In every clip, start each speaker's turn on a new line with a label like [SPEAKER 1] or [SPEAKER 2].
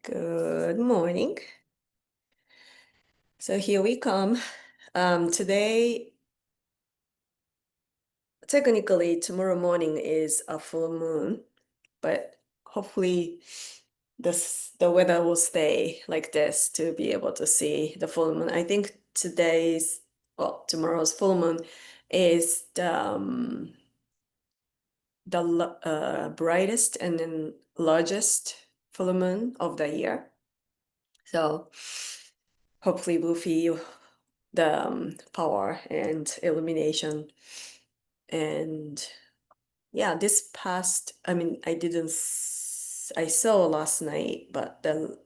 [SPEAKER 1] Good morning. So here we come. Today, technically, tomorrow morning is a full moon, but hopefully the weather will stay like this to be able to see the full moon. I think tomorrow's full moon is the brightest and then largest full moon of the year. So hopefully we'll feel the power and illumination. And yeah, I saw last night, but the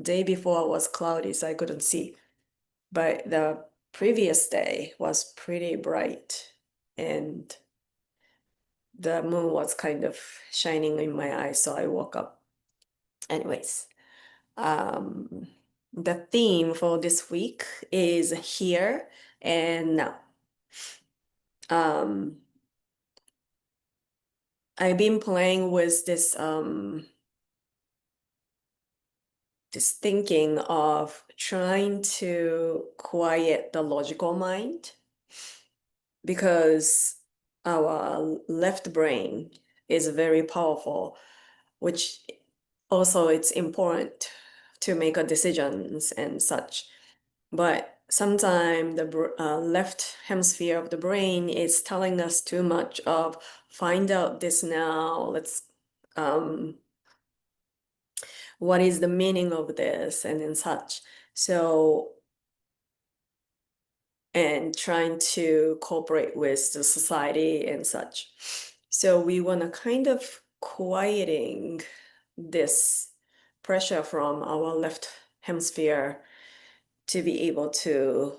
[SPEAKER 1] day before was cloudy, so I couldn't see. But the previous day was pretty bright, and the moon was kind of shining in my eyes, so I woke up. Anyways, um, the theme for this week is here and now. Um, I've been playing with this thinking of trying to quiet the logical mind because our left brain is very powerful, which also it's important to make a decisions and such. But sometimes the left hemisphere of the brain is telling us too much of find out this now, let's what is the meaning of this and then such. So, and trying to cooperate with the society and such. So we want to kind of quieting this pressure from our left hemisphere to be able to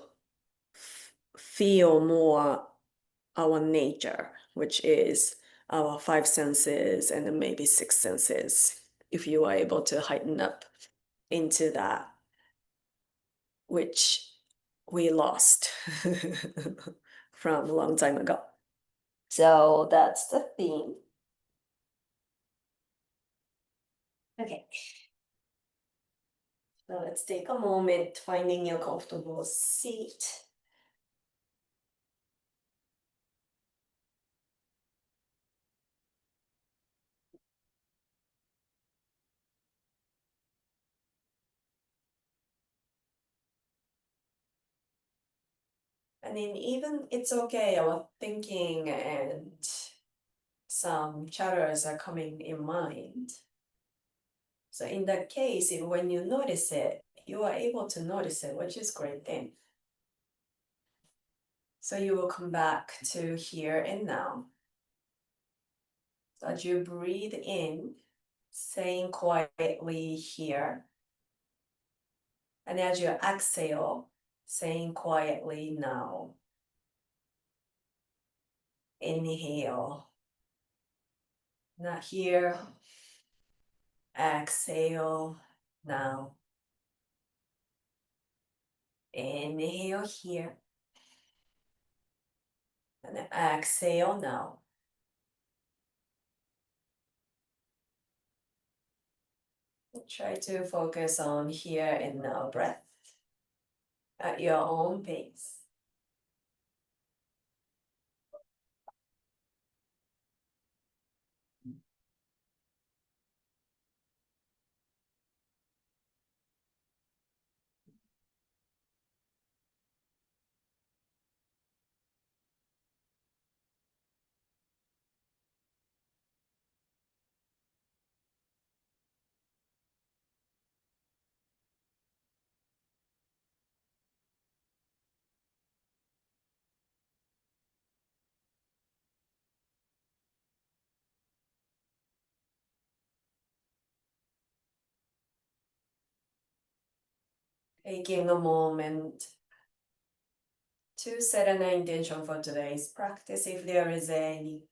[SPEAKER 1] feel more our nature, which is our five senses and then maybe six senses, if you are able to heighten up into that, which we lost from a long time ago. So that's the theme. Okay. So let's take a moment finding your comfortable seat. And then even it's okay, our thinking and some chatters are coming in mind. So in that case, when you notice it, you are able to notice it, which is a great thing. So you will come back to here and now. So as you breathe in, saying quietly here. And as you exhale, saying quietly now. Inhale. Not here. Exhale now. Inhale here. And exhale now. Try to focus on here and now breath at your own pace. Taking a moment to set an intention for today's practice, if there is any.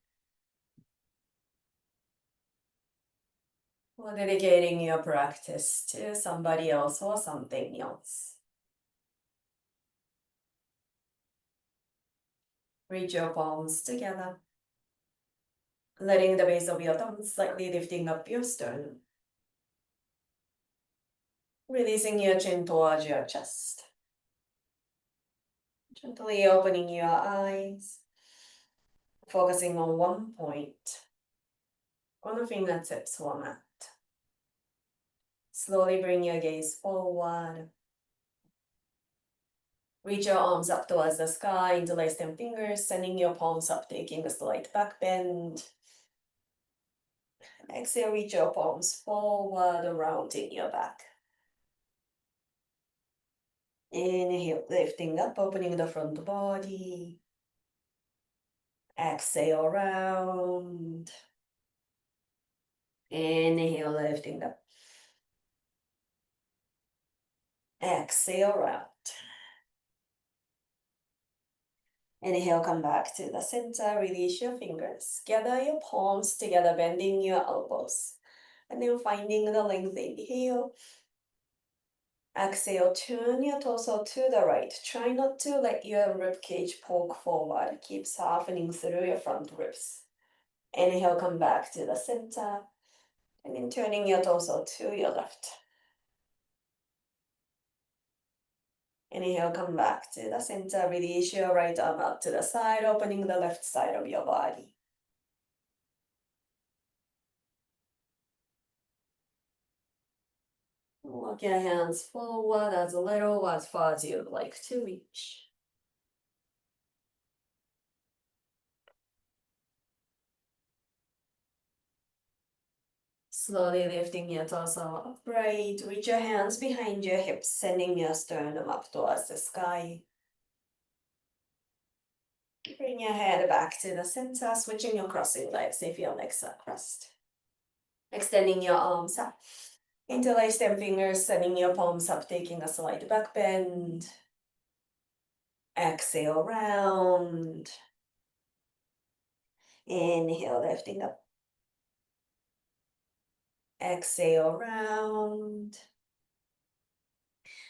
[SPEAKER 1] Or dedicating your practice to somebody else or something else. Reach your palms together. Letting the base of your thumb slightly lifting up your sternum. Releasing your chin towards your chest. Gently opening your eyes. Focusing on one point. On the fingertips or mat. Slowly bring your gaze forward. Reach your arms up towards the sky, interlace them fingers, sending your palms up, taking a slight back bend. Exhale, reach your palms forward, rounding your back. Inhale, lifting up, opening the front body. Exhale, round. Inhale, lifting up. Exhale, round. Inhale, come back to the center, release your fingers. Gather your palms together, bending your elbows. And then finding the length, inhale. Exhale, turn your torso to the right. Try not to let your ribcage poke forward. Keep softening through your front ribs. Inhale, come back to the center. And then turning your torso to your left. Inhale, come back to the center. Release your right arm out to the side, opening the left side of your body. Walk your hands forward as little as far as you'd like to reach. Slowly lifting your torso upright. Reach your hands behind your hips, sending your sternum up towards the sky. Bring your head back to the center, switching your crossing legs if your legs are crossed. Extending your arms up. Interlace them fingers, sending your palms up, taking a slight back bend. Exhale, round. Inhale, lifting up. Exhale, round.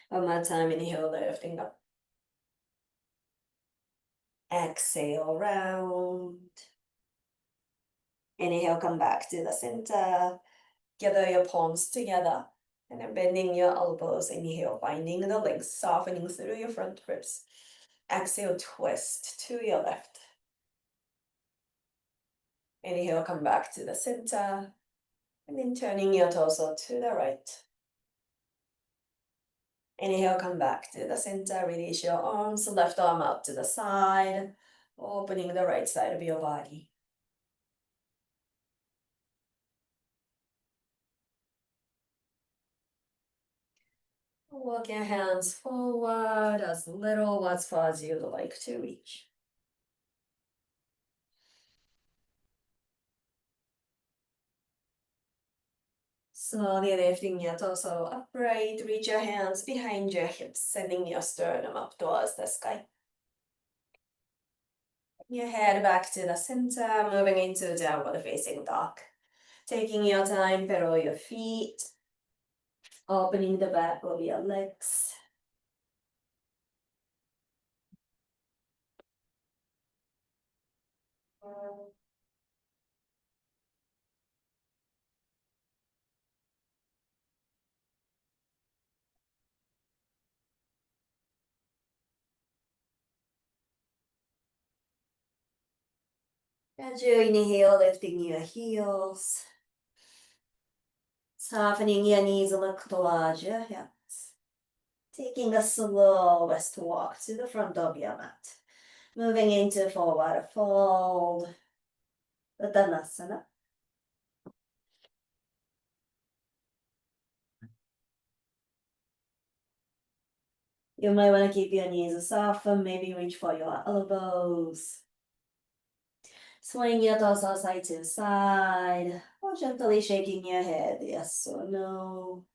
[SPEAKER 1] One more time, inhale, lifting up. Exhale, round. Inhale, come back to the center. Gather your palms together. And then bending your elbows. Inhale, finding the length, softening through your front ribs. Exhale, twist to your left. Inhale, come back to the center. And then turning your torso to the right. Inhale, come back to the center. Release your arms, left arm out to the side. Opening the right side of your body. Walk your hands forward as little as far as you'd like to reach. Slowly lifting your torso upright, reach your hands behind your hips, sending your sternum up towards the sky. Your head back to the center, moving into downward facing dog. Taking your time, pedal your feet, opening the back of your legs. As you inhale, lifting your heels. Softening your knees, look towards your hips. Taking a slow west walk to the front of your mat. Moving into forward fold. Uttanasana. You might want to keep your knees soft and maybe reach for your elbows. Swing your torso side to side, or gently shaking your head, yes or no.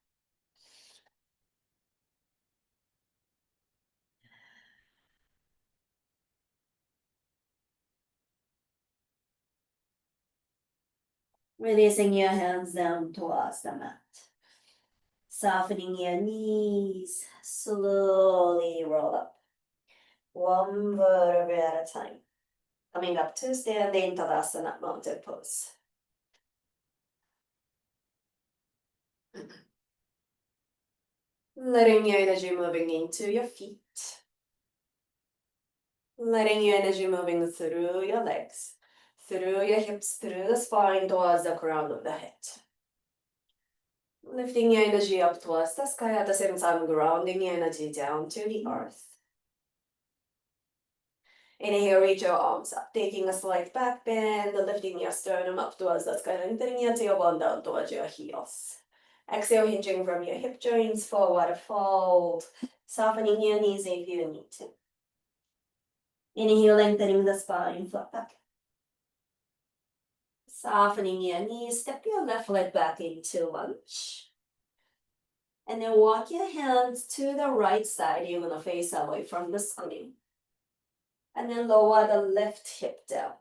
[SPEAKER 1] Releasing your hands down towards the mat. Softening your knees, slowly roll up. One vertebrae at a time. Coming up to standing Tadasana mountain pose. Letting your energy moving into your feet. Letting your energy moving through your legs, through your hips, through the spine, towards the crown of the head. Lifting your energy up towards the sky, at the same time grounding your energy down to the earth. Inhale, reach your arms up, taking a slight back bend, lifting your sternum up towards the sky, lengthening your tailbone down towards your heels. Exhale, hinging from your hip joints, forward fold, softening your knees if you need to. Inhale, lengthening the spine, flat back. Softening your knees, step your left leg back into lunge. And then walk your hands to the right side. You're gonna face away from the screen. And then lower the left hip down.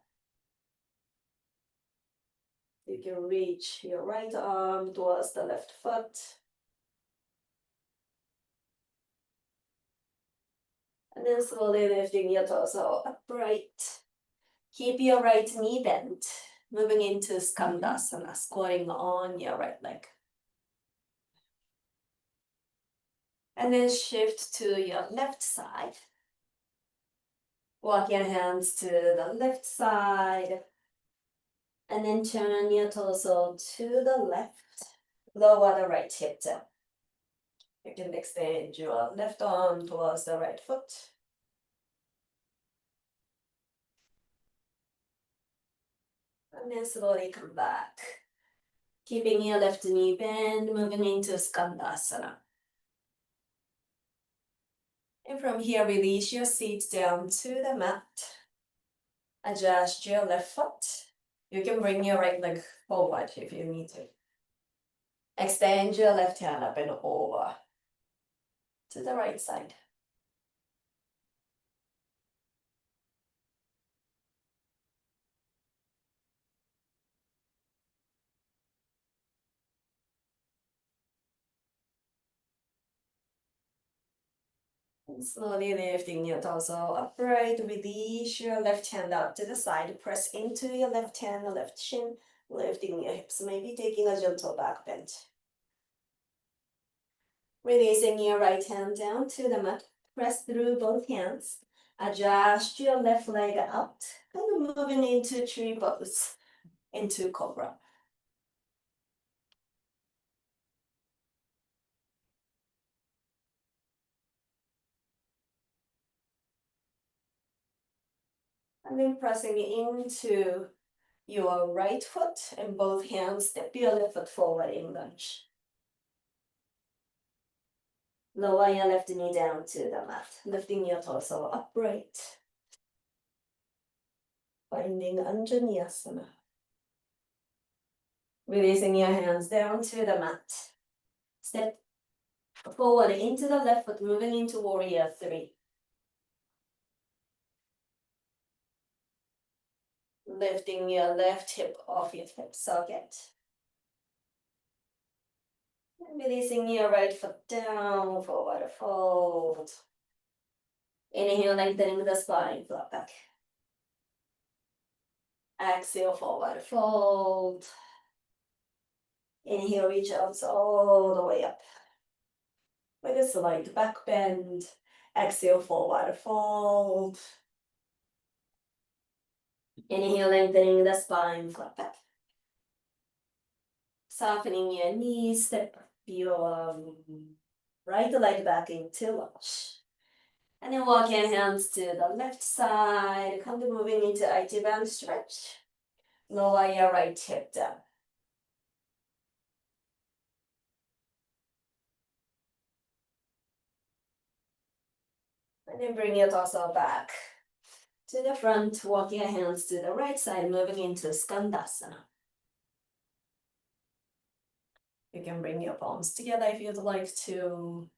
[SPEAKER 1] You can reach your right arm towards the left foot. And then slowly lifting your torso upright. Keep your right knee bent. Moving into Skandasana, squatting on your right leg. And then shift to your left side. Walk your hands to the left side. And then turn your torso to the left. Lower the right hip down. You can extend your left arm towards the right foot. And then slowly come back. Keeping your left knee bent, moving into Skandasana. And from here, release your seat down to the mat. Adjust your left foot. You can bring your right leg forward if you need to. Extend your left hand up and over to the right side. And slowly lifting your torso upright. Release your left hand out to the side. Press into your left hand, left shin. Lifting your hips, maybe taking a gentle back bend. Releasing your right hand down to the mat. Press through both hands. Adjust your left leg out. And moving into tree pose, into cobra. And then pressing into your right foot and both hands, step your left foot forward in lunge. Lower your left knee down to the mat, lifting your torso upright. Finding Anjaneyasana. Releasing your hands down to the mat. Step forward into the left foot, moving into warrior three. Lifting your left hip off your hip socket. And releasing your right foot down, forward fold. Inhale, lengthening the spine, flat back. Exhale, forward fold. Inhale, reach arms all the way up. With a slight back bend. Exhale, forward fold. Inhale, lengthening the spine, flat back. Softening your knees, step your right leg back into lunge. And then walk your hands to the left side. Come to moving into IT band stretch. Lower your right hip down. And then bring your torso back to the front. Walk your hands to the right side, moving into Skandasana. You can bring your palms together if you'd like to.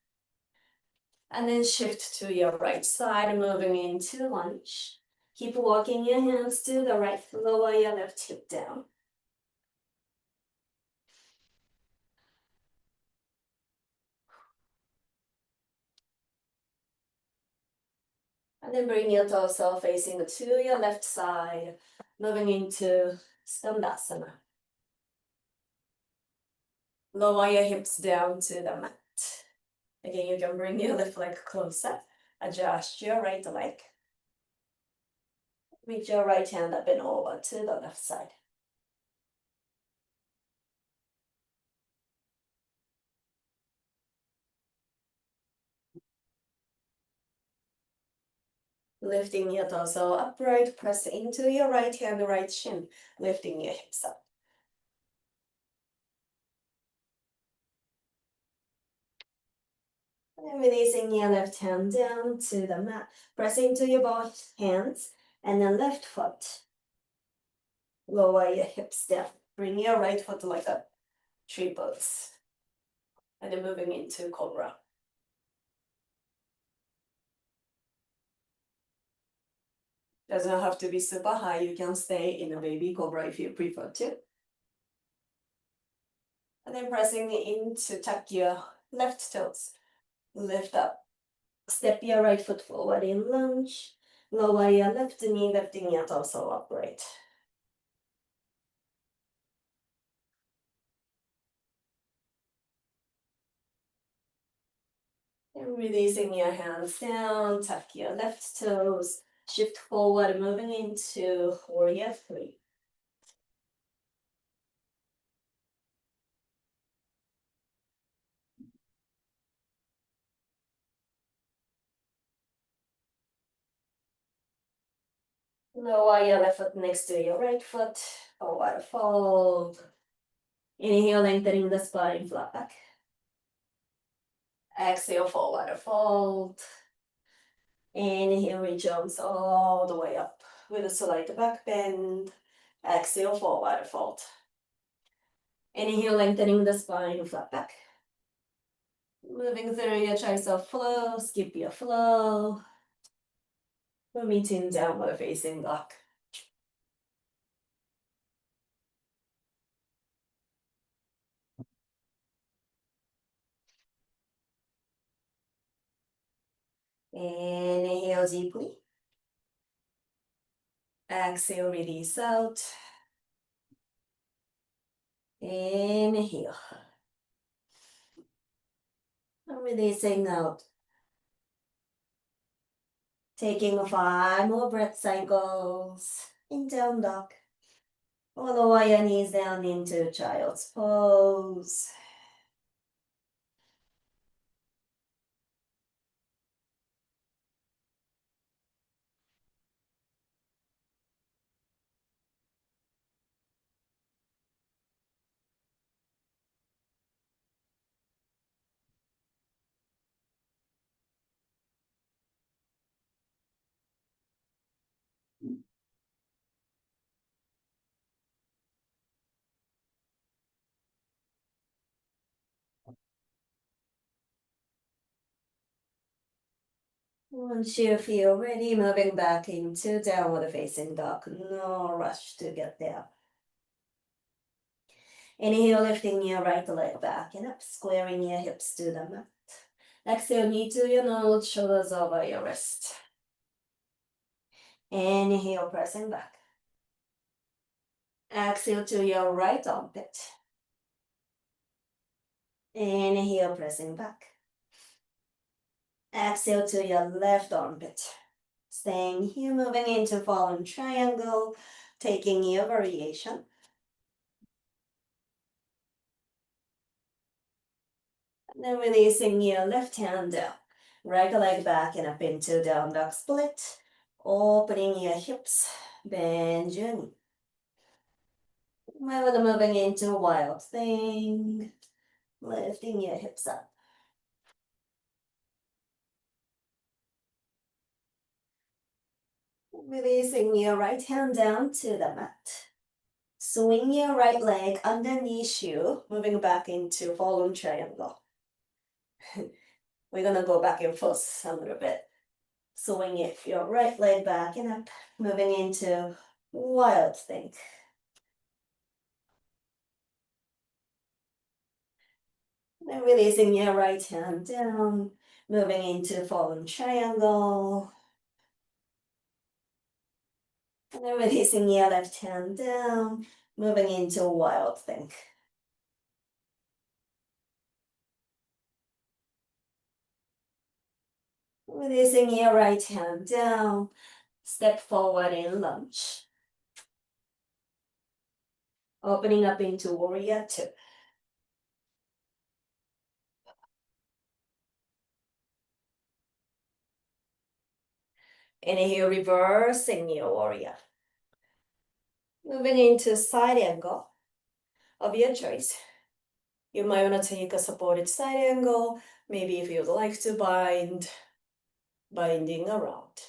[SPEAKER 1] And then shift to your right side, moving into lunge. Keep walking your hands to the right, lower your left hip down. And then bring your torso facing to your left side, moving into Skandasana. Lower your hips down to the mat. Again, you can bring your left leg closer. Adjust your right leg. Reach your right hand up and over to the left side. Lifting your torso upright, press into your right hand, right shin, lifting your hips up. And releasing your left hand down to the mat. Press into your both hands and then left foot. Lower your hips down. Bring your right foot like a tree pose. And then moving into cobra. Doesn't have to be super high. You can stay in a baby cobra if you prefer to. And then pressing in to tuck your left toes. Lift up. Step your right foot forward in lunge. Lower your left knee, lifting your torso upright. And releasing your hands down, tuck your left toes, shift forward, moving into warrior three. Lower your left foot next to your right foot, forward fold. Inhale, lengthening the spine, flat back. Exhale, forward fold. Inhale, reach arms all the way up with a slight back bend. Exhale, forward fold. Inhale, lengthening the spine, flat back. Moving through your tricep flow, skip your flow. We're meeting downward facing dog. Inhale deeply. Exhale, release out. Inhale. Releasing out. Taking 5 more breath cycles in down dog. Or lower your knees down into child's pose. Once you feel ready, moving back into downward facing dog. No rush to get there. Inhale, lifting your right leg back and up, squaring your hips to the mat. Exhale, knee to your nose, shoulders over your wrist. Inhale, pressing back. Exhale to your right armpit. Inhale, pressing back. Exhale to your left armpit. Staying here, moving into fallen triangle, taking your variation. And then releasing your left hand down. Right leg back and up into down dog split. Opening your hips, bend your knee. We're moving into wild thing. Lifting your hips up. Releasing your right hand down to the mat. Swing your right leg underneath you, moving back into fallen triangle. We're gonna go back and forth a little bit. Swing it, your right leg back and up, moving into wild thing. Then releasing your right hand down, moving into fallen triangle. And then releasing your left hand down, moving into wild thing. Releasing your right hand down. Step forward in lunge. Opening up into warrior two. Inhale, reversing your warrior. Moving into side angle of your choice. You might want to take a supported side angle. Maybe if you'd like to binding around.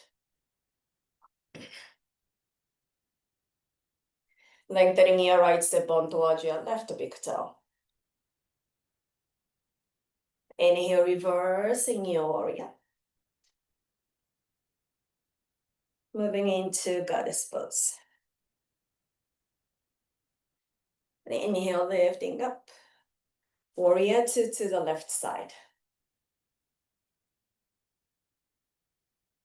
[SPEAKER 1] Lengthening your right step bone towards your left big toe. Inhale, reversing your warrior. Moving into goddess pose. And inhale, lifting up. Warrior two to the left side.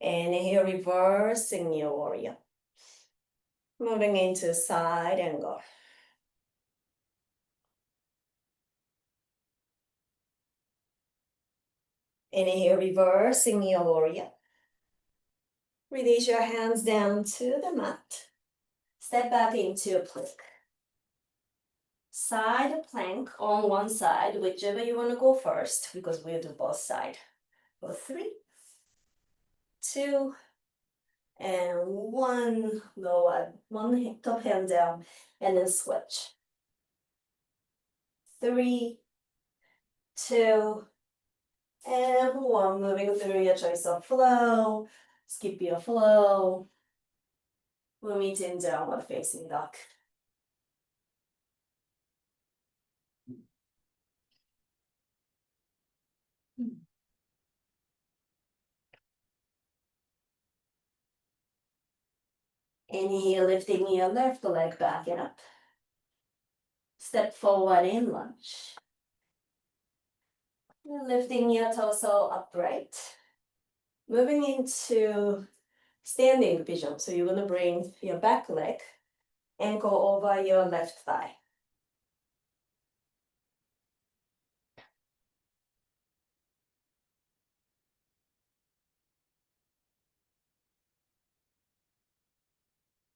[SPEAKER 1] Inhale, reversing your warrior. Moving into side angle. Inhale, reversing your warrior. Release your hands down to the mat. Step back into a plank. Side plank on one side, whichever you want to go first, because we'll do both sides. For 3, 2, and 1. Lower one top hand down, and then switch. 3, 2, and 1. Moving through your choice of flow. Skip your flow. We'll meet in downward facing dog. Inhale, lifting your left leg back and up. Step forward in lunge. Lifting your torso upright. Moving into standing pigeon. So you're gonna bring your back leg, ankle over your left thigh.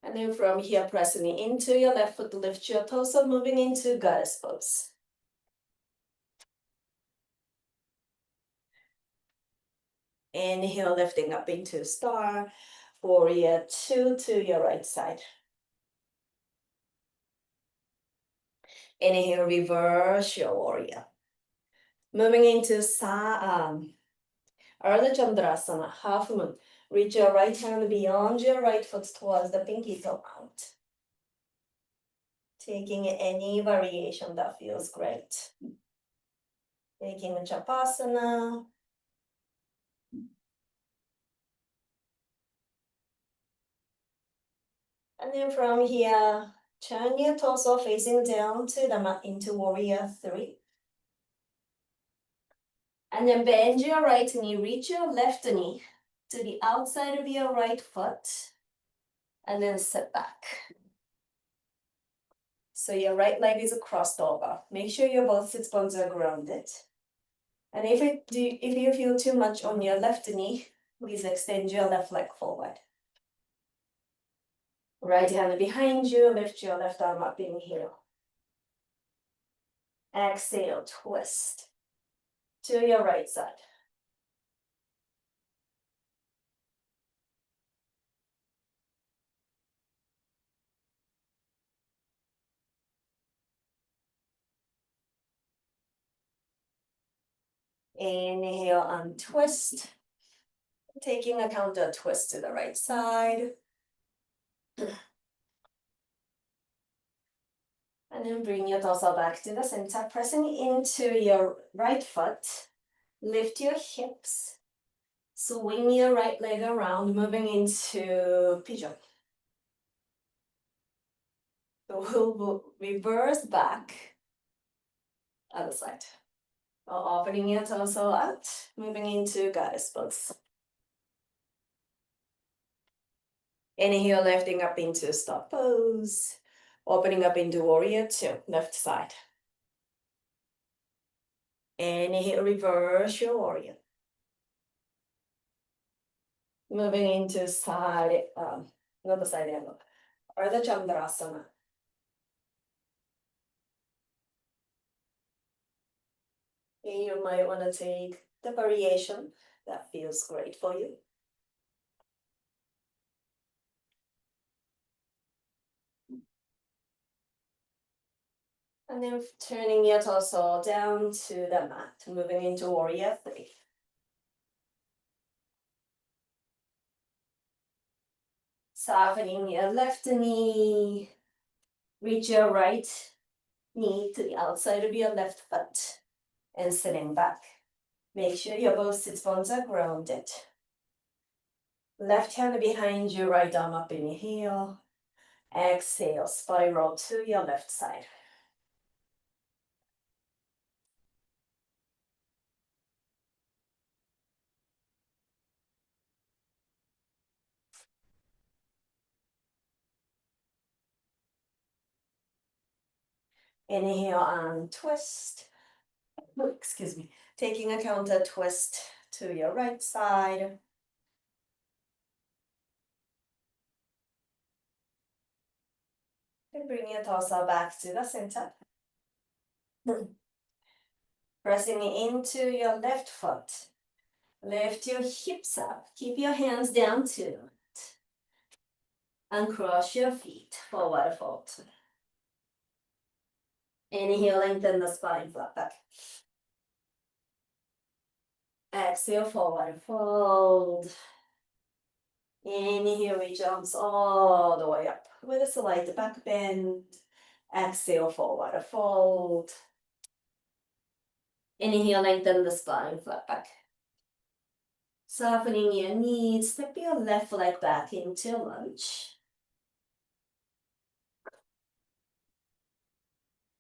[SPEAKER 1] And then from here, pressing into your left foot, lift your torso, moving into goddess pose. Inhale, lifting up into star, warrior two to your right side. Inhale, reverse your warrior. Moving into Ardha Chandrasana, half moon. Reach your right hand beyond your right foot towards the pinky toe out. Taking any variation that feels great. Taking a Chapasana. And then from here, turn your torso facing down to the mat into warrior 3. And then bend your right knee, reach your left knee to the outside of your right foot, and then sit back. So your right leg is crossed over. Make sure your both sit bones are grounded. And if you feel too much on your left knee, please extend your left leg forward. Right hand behind you, lift your left arm up, inhale. Exhale, twist to your right side. Inhale, untwist. Taking a counter twist to the right side. And then bring your torso back to the center, pressing into your right foot. Lift your hips. Swing your right leg around, moving into pigeon. So we'll reverse back, other side. Opening your torso out, moving into goddess pose. Inhale, lifting up into star pose. Opening up into warrior two, left side. Inhale, reverse your warrior. Moving into side, not the side angle, or the Chandrasana. And you might want to take the variation that feels great for you. And then turning your torso down to the mat, moving into warrior three. Softening your left knee, reach your right knee to the outside of your left foot and sitting back. Make sure your both sit bones are grounded. Left hand behind you, right arm up, inhale. Exhale, spiral to your left side. Inhale and twist. Excuse me. Taking a counter twist to your right side. And bring your torso back to the center. Pressing into your left foot. Lift your hips up. Keep your hands down too. And cross your feet, forward fold. Inhale, lengthen the spine, flat back. Exhale, forward fold. Inhale, reach arms all the way up with a slight back bend. Exhale, forward fold. Inhale, lengthen the spine, flat back. Softening your knees, step your left leg back into lunge.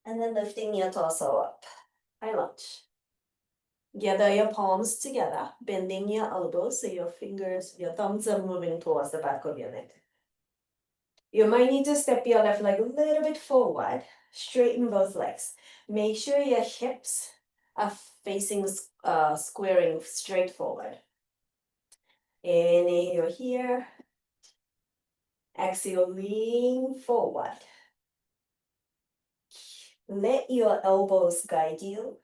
[SPEAKER 1] And then lifting your torso up, high lunge. Gather your palms together, bending your elbows so your fingers, your thumbs are moving towards the back of your neck. You might need to step your left leg a little bit forward, straighten both legs. Make sure your hips are facing, squaring straight forward. Inhale here. Exhale, lean forward. Let your elbows guide you.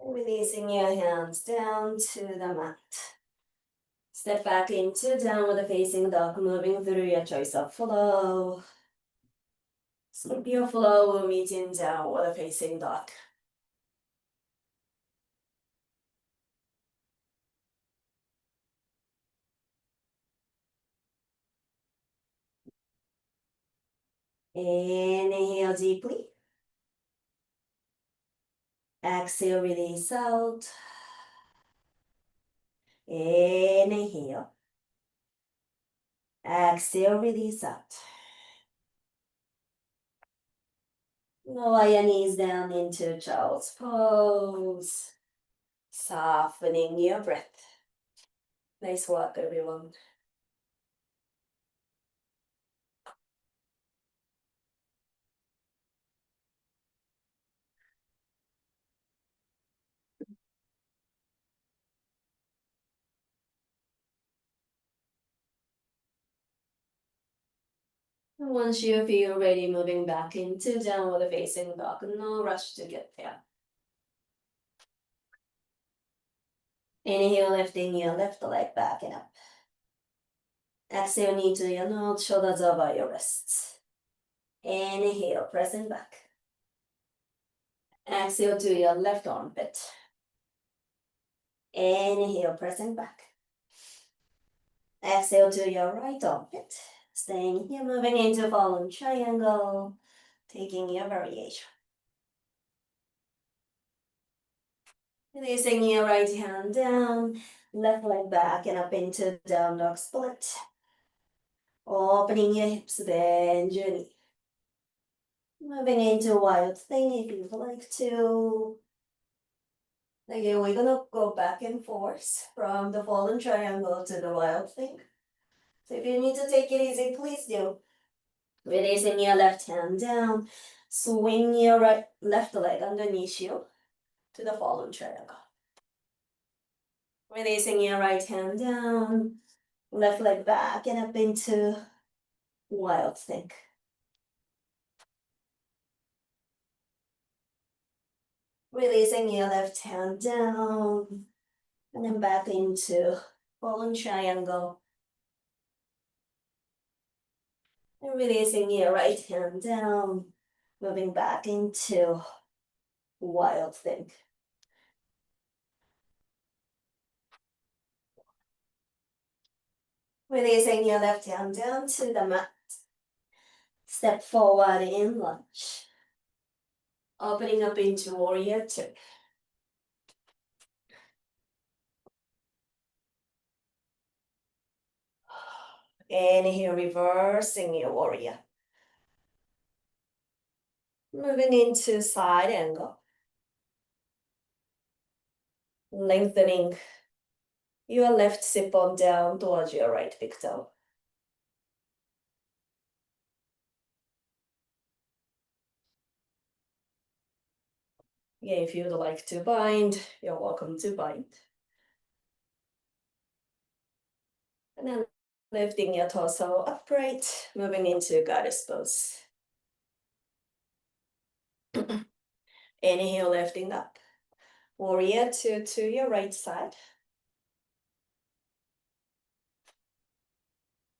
[SPEAKER 1] Releasing your hands down to the mat. Step back into downward facing dog, moving through your choice of flow. Skip your flow, meeting downward facing dog. Inhale deeply. Exhale, release out. Inhale. Exhale, release out. Lower your knees down into child's pose. Softening your breath. Nice work, everyone. Once you feel ready, moving back into downward facing dog. No rush to get there. Inhale, lifting your left leg back and up. Exhale, knee to your nose, shoulders over your wrists. Inhale, pressing back. Exhale to your left armpit. Inhale, pressing back. Exhale to your right armpit. Staying here, moving into fallen triangle. Taking your variation. Releasing your right hand down, left leg back and up into down dog split. Opening your hips, bend your knee. Moving into wild thing if you'd like to. Again, we're gonna go back and forth from the fallen triangle to the wild thing. So if you need to take it easy, please do. Releasing your left hand down. Swing your left leg underneath you to the fallen triangle. Releasing your right hand down. Left leg back and up into wild thing. Releasing your left hand down. And then back into fallen triangle. And releasing your right hand down. Moving back into wild thing. Releasing your left hand down to the mat. Step forward in lunge. Opening up into warrior two. Inhale, reversing your warrior. Moving into side angle. Lengthening your left sit bone down towards your right big toe. Yeah, if you'd like to bind, you're welcome to bind. And then lifting your torso upright, moving into goddess pose. Inhale, lifting up. Warrior two to your right side.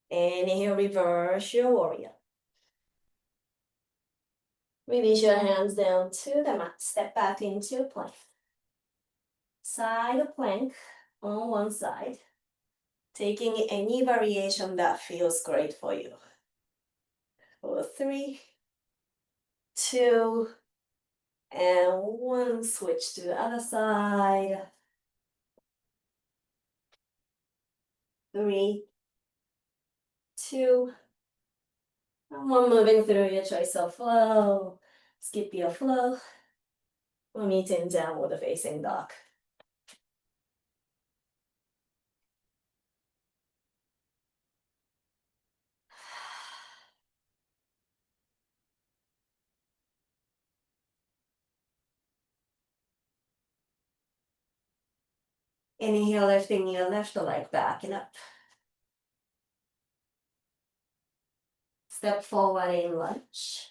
[SPEAKER 1] Inhale, reverse your warrior. Release your hands down to the mat. Step back into plank. Side plank on one side. Taking any variation that feels great for you. For 3, 2, and 1. Switch to the other side. 3, 2, and 1. Moving through your choice of flow. Skip your flow. We're meeting downward facing dog. Inhale, lifting your left leg back and up. Step forward in lunge.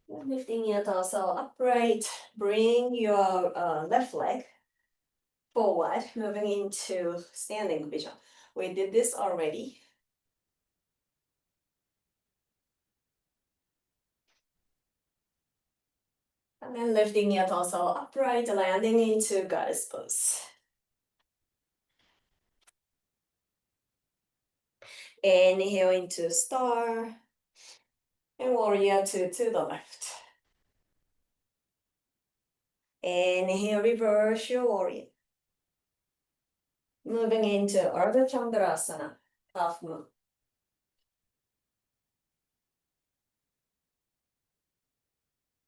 [SPEAKER 1] Lifting your torso upright. Bring your left leg forward, moving into standing position. We did this already. And then lifting your torso upright, landing into goddess pose. Inhale into star. And warrior two to the left. Inhale, reverse your warrior. Moving into Ardha Chandrasana, half moon.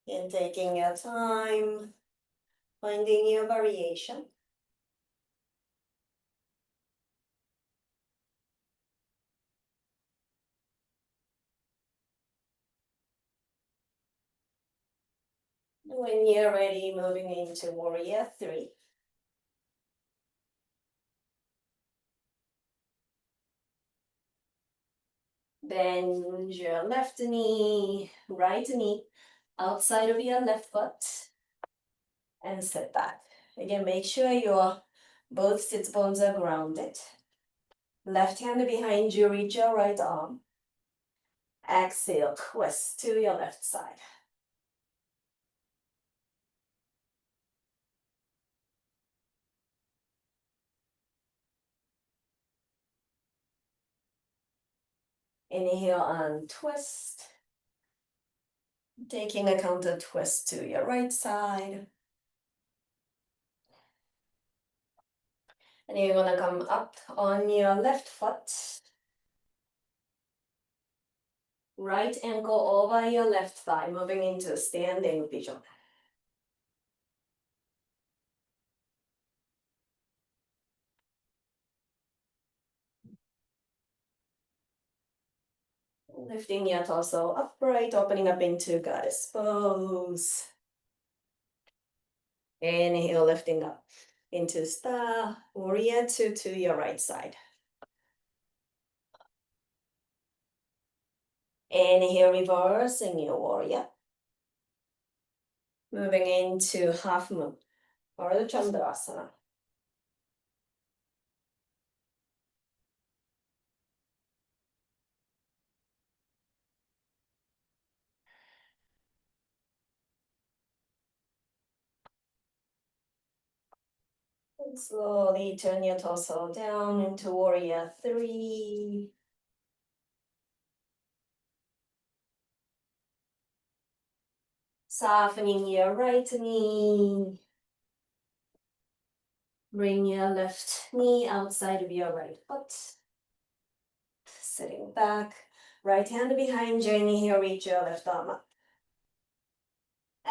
[SPEAKER 1] And taking your time, finding your variation. When you're ready, moving into warrior three. Bend your left knee, right knee, outside of your left foot, and step back. Again, make sure your both sit bones are grounded. Left hand behind you, reach your right arm. Exhale, twist to your left side. Inhale and twist. Taking a counter twist to your right side. And you're gonna come up on your left foot. Right ankle over your left thigh, moving into standing pigeon. Lifting your torso upright, opening up into goddess pose. Inhale, lifting up into star, warrior two to your right side. Inhale, reversing your warrior. Moving into half moon, or the Chandrasana. And slowly turn your torso down into warrior three. Softening your right knee. Bring your left knee outside of your right foot. Sitting back. Right hand behind you. Inhale, reach your left arm up.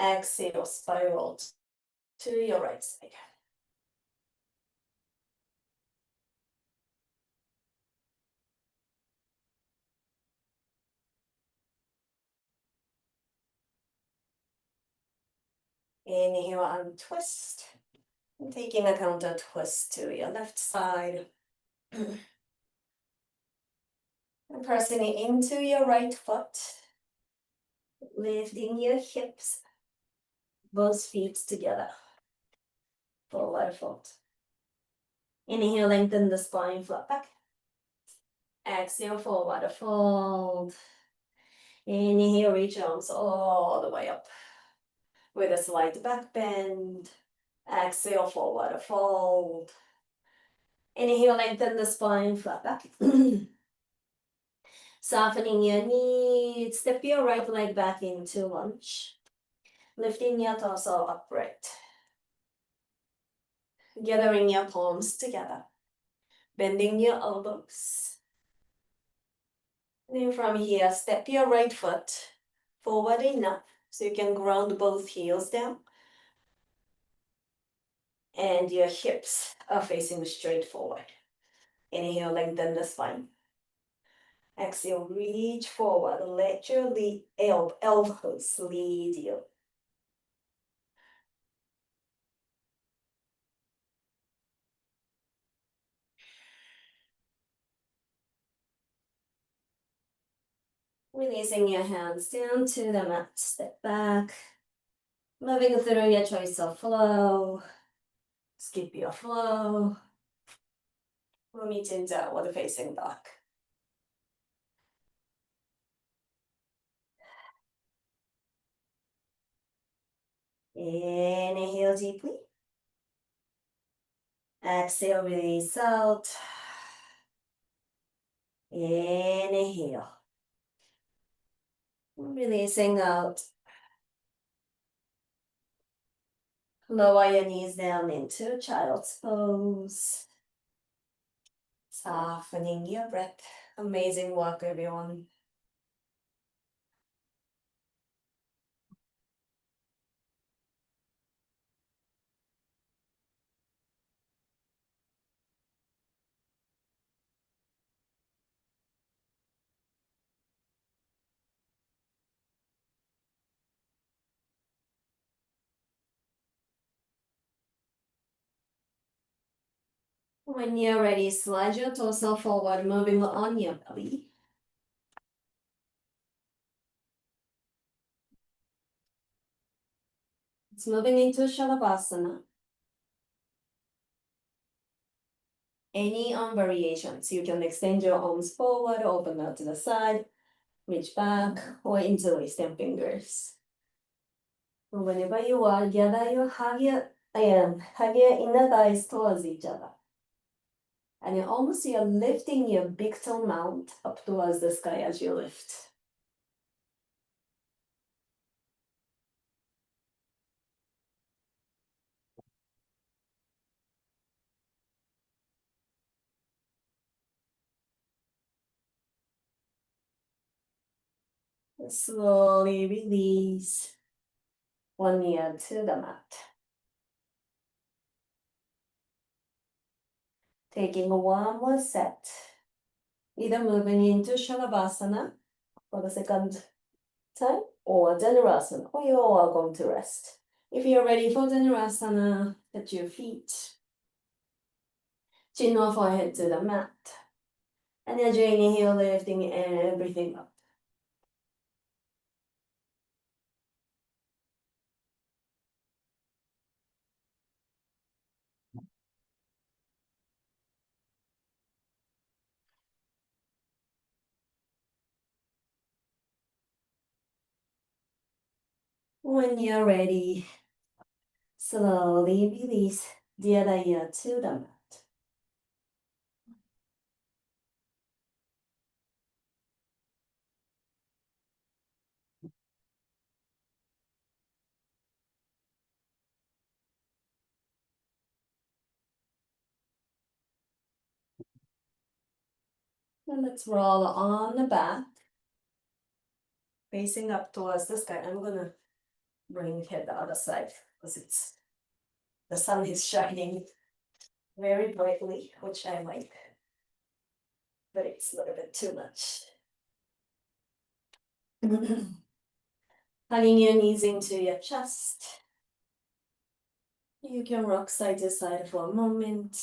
[SPEAKER 1] Exhale, spiral to your right side. Inhale, untwist. And taking a counter twist to your left side. And pressing it into your right foot. Lifting your hips. Both feet together. Forward fold. Inhale, lengthen the spine, flat back. Exhale, forward fold. Inhale, reach arms all the way up. With a slight back bend. Exhale, forward fold. Inhale, lengthen the spine, flat back. Softening your knees. Step your right leg back into lunge. Lifting your torso upright. Gathering your palms together. Bending your elbows. And then from here, step your right foot forward enough so you can ground both heels down. And your hips are facing straight forward. Inhale, lengthen the spine. Exhale, reach forward. Let your elbows lead you. Releasing your hands down to the mat. Step back. Moving through your choice of flow. Skip your flow. We'll meet in downward facing dog. Inhale deeply. Exhale, release out. Inhale. Releasing out. Lower your knees down into child's pose. Softening your breath. Amazing work, everyone. When you're ready, slide your torso forward, moving on your belly. It's moving into Shavasana. Any arm variations, you can extend your arms forward, open out to the side, reach back, or interlace them fingers. Whenever you are, hug your inner thighs towards each other. And you're lifting your big toe mount up towards the sky as you lift. And slowly release one knee to the mat. Taking one more set. Either moving into Shavasana for the second time, or Dhanurasana, or you are going to rest. If you're ready for Dhanurasana, touch your feet, chin or forehead to the mat. And as you inhale, lifting everything up. When you're ready, slowly release the other ear to the mat. And let's roll on the back, facing up towards the sky. I'm gonna bring head the other side because the sun is shining very brightly, which I like, but it's a little bit too much. Hugging your knees into your chest. You can rock side to side for a moment.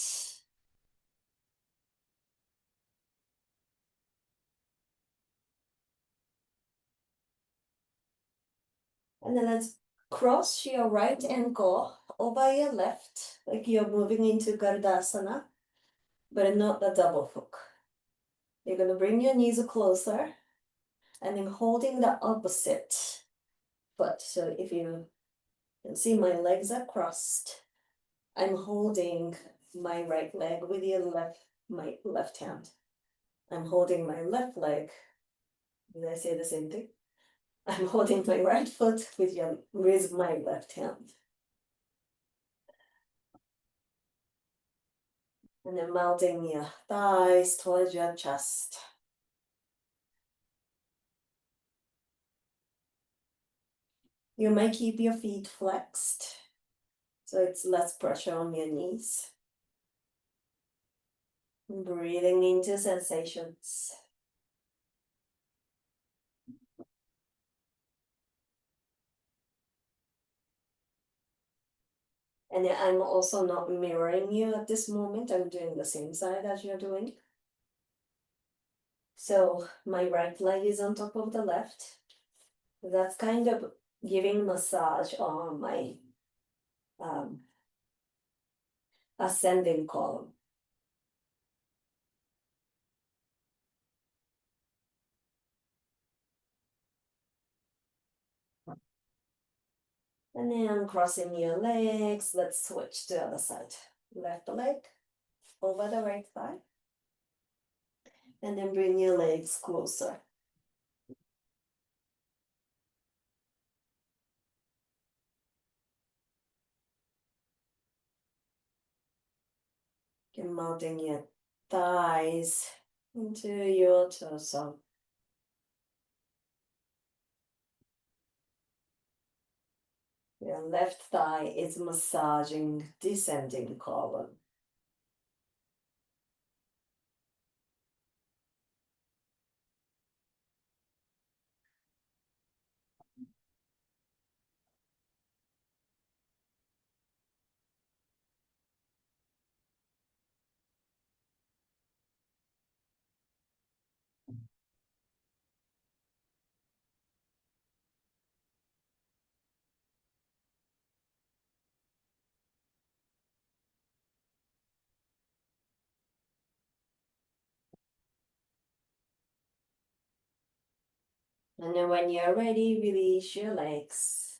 [SPEAKER 1] And then let's cross your right ankle over your left, like you're moving into Gardasana, but not the double hook. You're gonna bring your knees closer and then holding the opposite foot. So if you can see my legs are crossed, I'm holding my right leg with my left hand. I'm holding my left leg. Did I say the same thing? I'm holding my right foot with my left hand. And then melting your thighs towards your chest. You might keep your feet flexed, so it's less pressure on your knees. Breathing into sensations. And I'm also not mirroring you at this moment. I'm doing the same side as you're doing. So my right leg is on top of the left. That's kind of giving massage on my ascending column. And then crossing your legs, let's switch to the other side. Left leg over the right thigh. And then bring your legs closer. You're mounting your thighs into your torso. Your left thigh is massaging descending column. And then when you're ready, release your legs.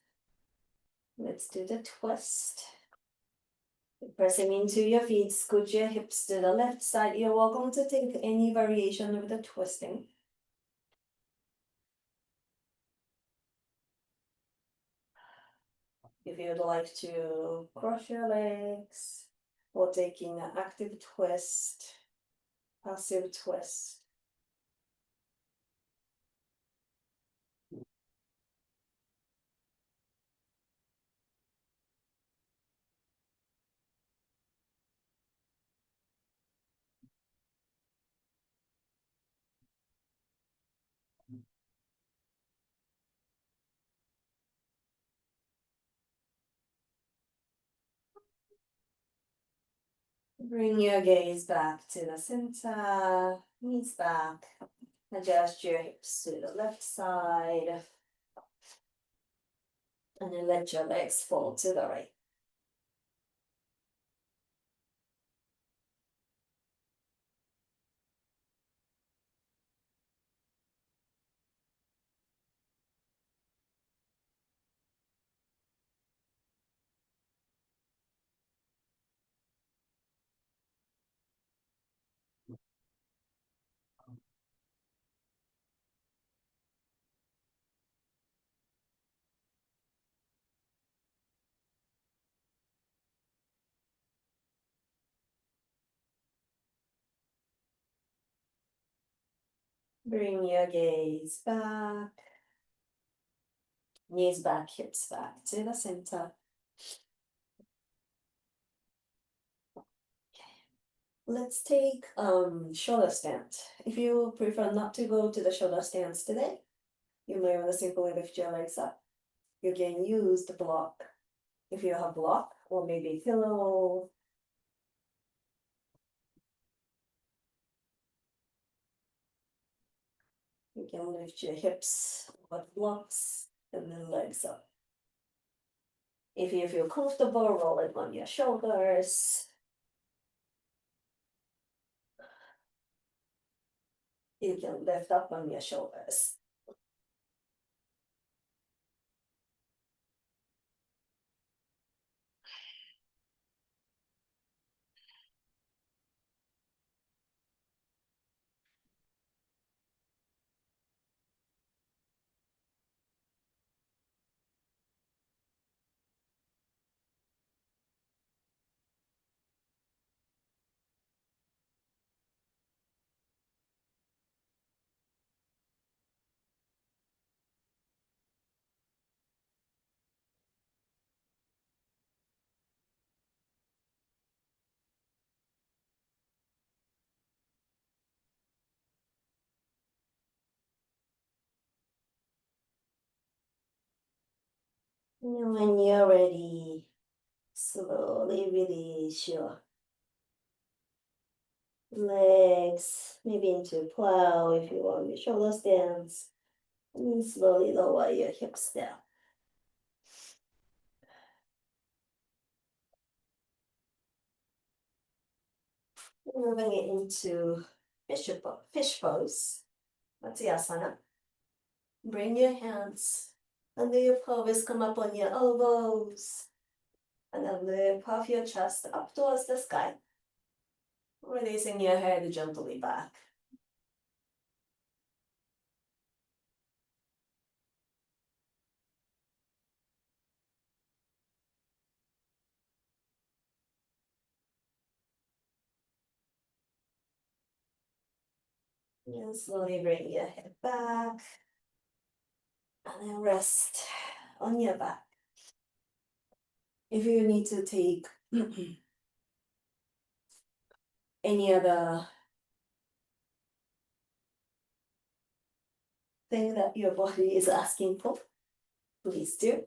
[SPEAKER 1] Let's do the twist. Pressing into your feet, scoot your hips to the left side. You're welcome to take any variation of the twisting. If you'd like to cross your legs or taking an active twist, passive twist. Bring your gaze back to the center, knees back. Adjust your hips to the left side. And then let your legs fall to the right. Bring your gaze back. Knees back, hips back to the center. Let's take shoulder stance. If you prefer not to go to the shoulder stance today, you may want to simply lift your legs up. You can use the block. If you have block or maybe pillow, you can lift your hips with blocks and then legs up. If you feel comfortable, roll it on your shoulders. You can lift up on your shoulders. And when you're ready, slowly release your legs, maybe into plow if you want your shoulder stance. And then slowly lower your hips down. Moving it into fish pose, Matsuyasana. Bring your hands under your pelvis, come up on your elbows, and then lift half your chest up towards the sky. Releasing your head gently back. And slowly bring your head back. And then rest on your back. If you need to take any other thing that your body is asking for, please do.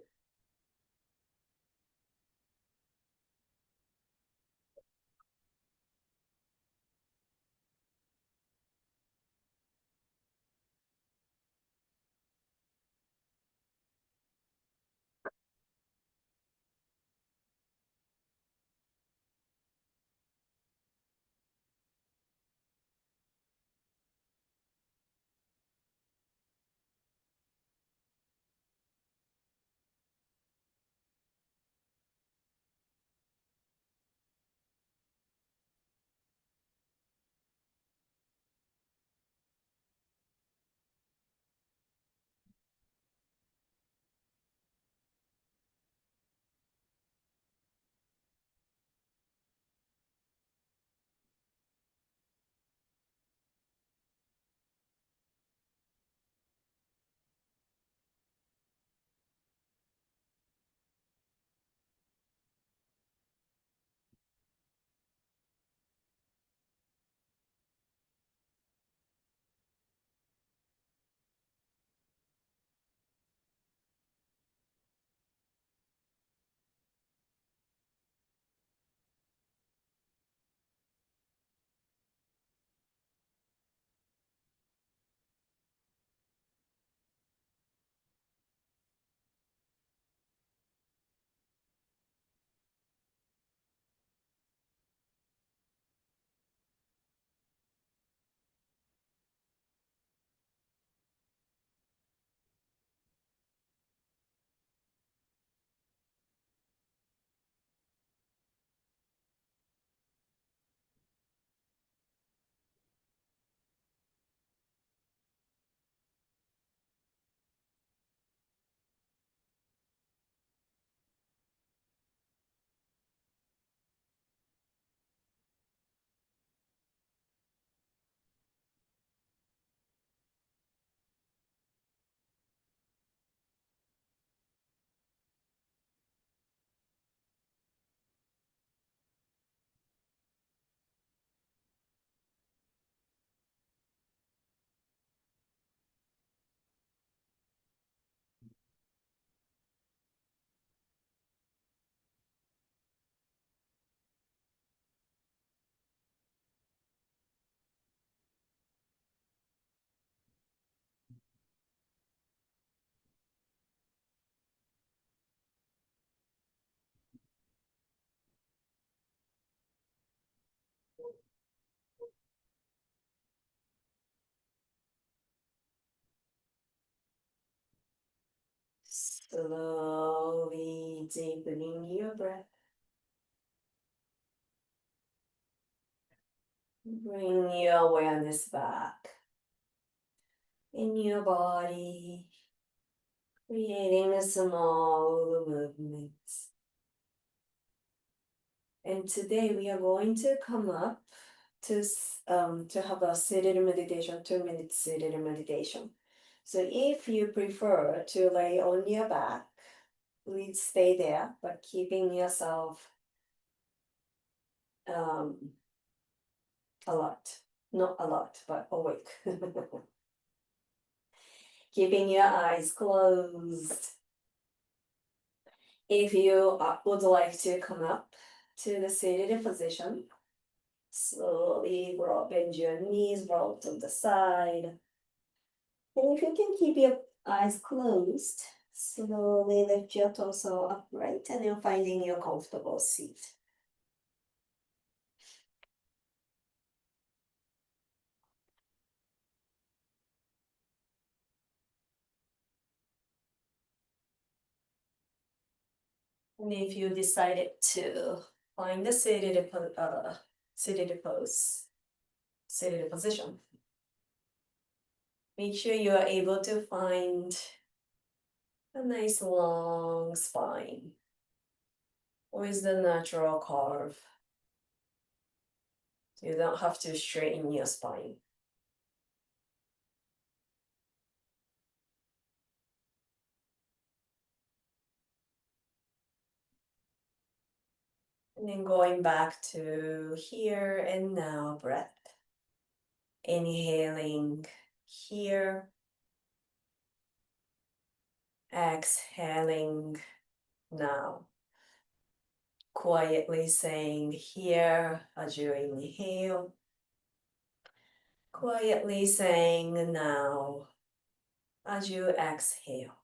[SPEAKER 1] Slowly deepening your breath. Bring your awareness back in your body, creating a small movements. And today we are going to come up to have a seated meditation, 2 minute seated meditation. So if you prefer to lay on your back, please stay there, but keeping yourself alert. Not alert, but awake. Keeping your eyes closed. If you would like to come up to the seated position, slowly bend your knees, roll to the side. And if you can keep your eyes closed, slowly lift your torso upright and then finding your comfortable seat. And if you decided to find the seated position, make sure you are able to find a nice long spine with the natural curve. You don't have to straighten your spine. And then going back to here and now breath. Inhaling here. Exhaling now. Quietly saying here as you inhale. Quietly saying now as you exhale.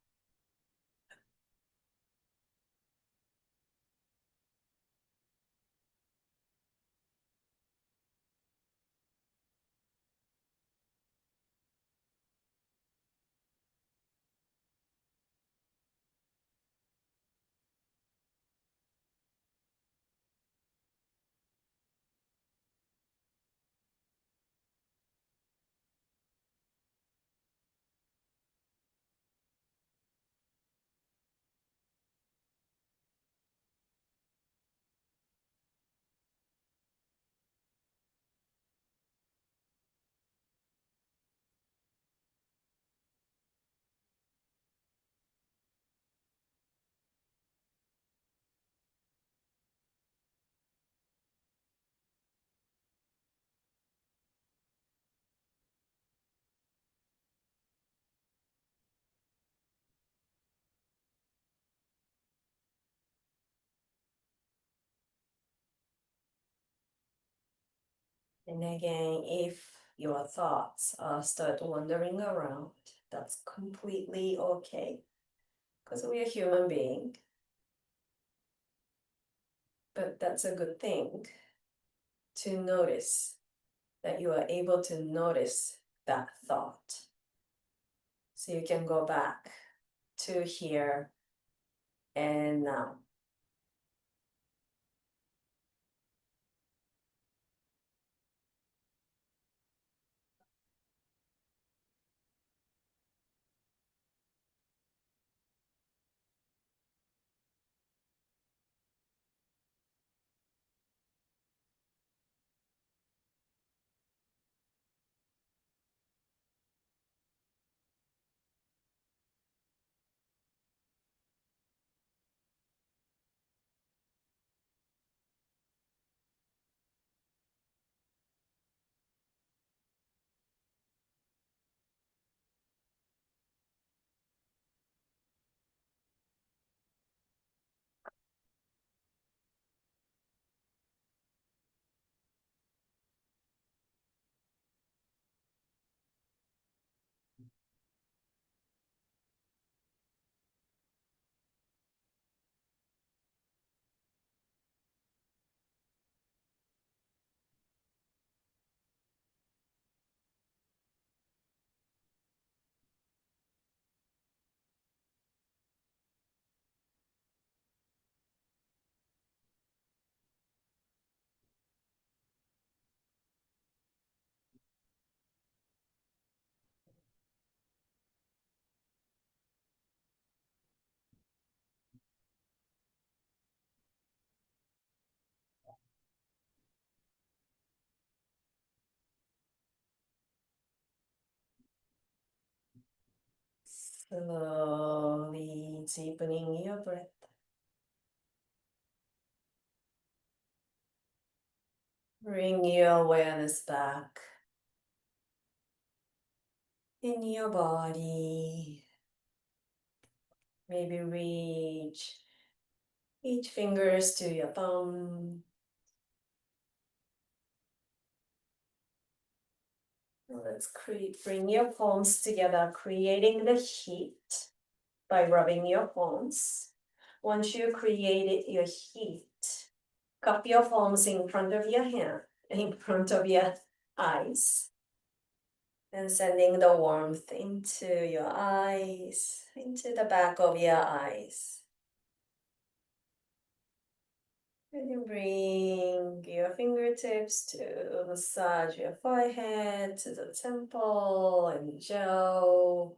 [SPEAKER 1] And again, if your thoughts start wandering around, that's completely okay because we are human beings. But that's a good thing to notice that you are able to notice that thought. So you can go back to here and now. Slowly deepening your breath. Bring your awareness back in your body. Maybe reach each fingers to your thumb. Let's bring your palms together, creating the heat by rubbing your palms. Once you created your heat, cup your palms in front of your hand, in front of your eyes, and sending the warmth into your eyes, into the back of your eyes. And you bring your fingertips to massage your forehead, to the temple and jaw,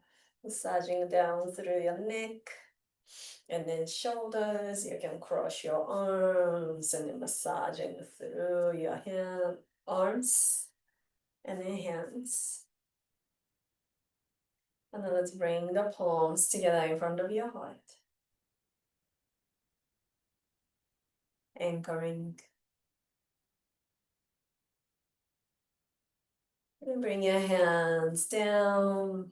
[SPEAKER 1] massaging down through your neck. And then shoulders, you can cross your arms and then massaging through your arms and then hands. And then let's bring the palms together in front of your heart. Anchoring. And bring your hands down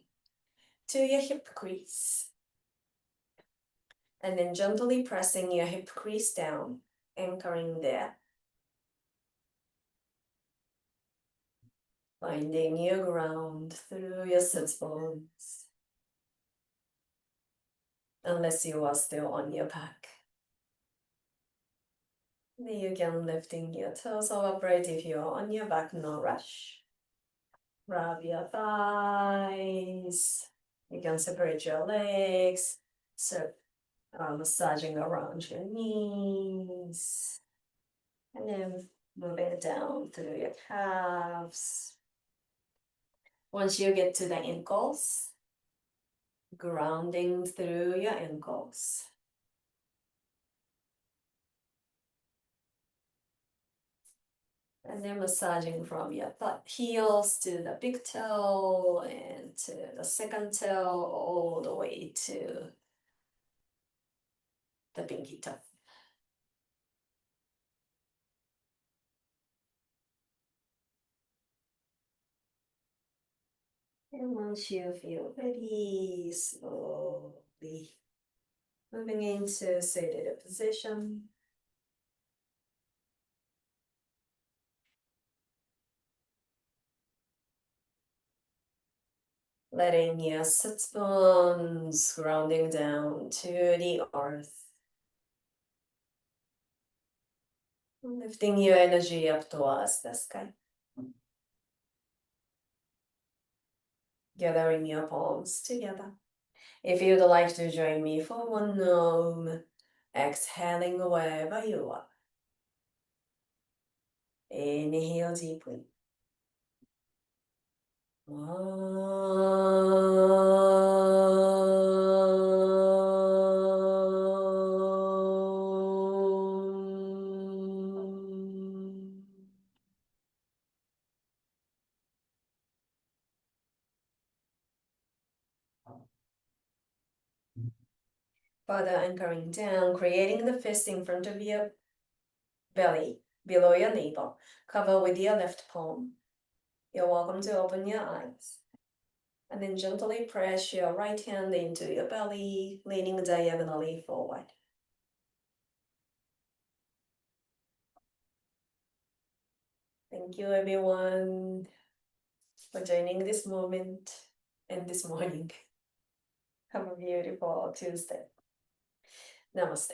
[SPEAKER 1] to your hip crease. And then gently pressing your hip crease down, anchoring there. Finding your ground through your sits bones. Unless you are still on your back. Then you can lifting your torso upright if you are on your back, no rush. Rub your thighs. You can separate your legs. So massaging around your knees. And then moving down through your calves. Once you get to the ankles, grounding through your ankles. And then massaging from your heels to the big toe and to the second toe all the way to the pinky toe. And once you feel ready, slowly moving into seated position. Letting your sits bones grounding down to the earth. Lifting your energy up towards the sky. Gathering your palms together. If you'd like to join me for one Om, exhaling wherever you are. Inhale deeply. Further anchoring down, creating the fist in front of your belly, below your navel. Cover with your left palm. You're welcome to open your eyes. And then gently press your right hand into your belly, leaning diagonally forward. Thank you, everyone, for joining this moment and this morning. Have a beautiful Tuesday. Namaste.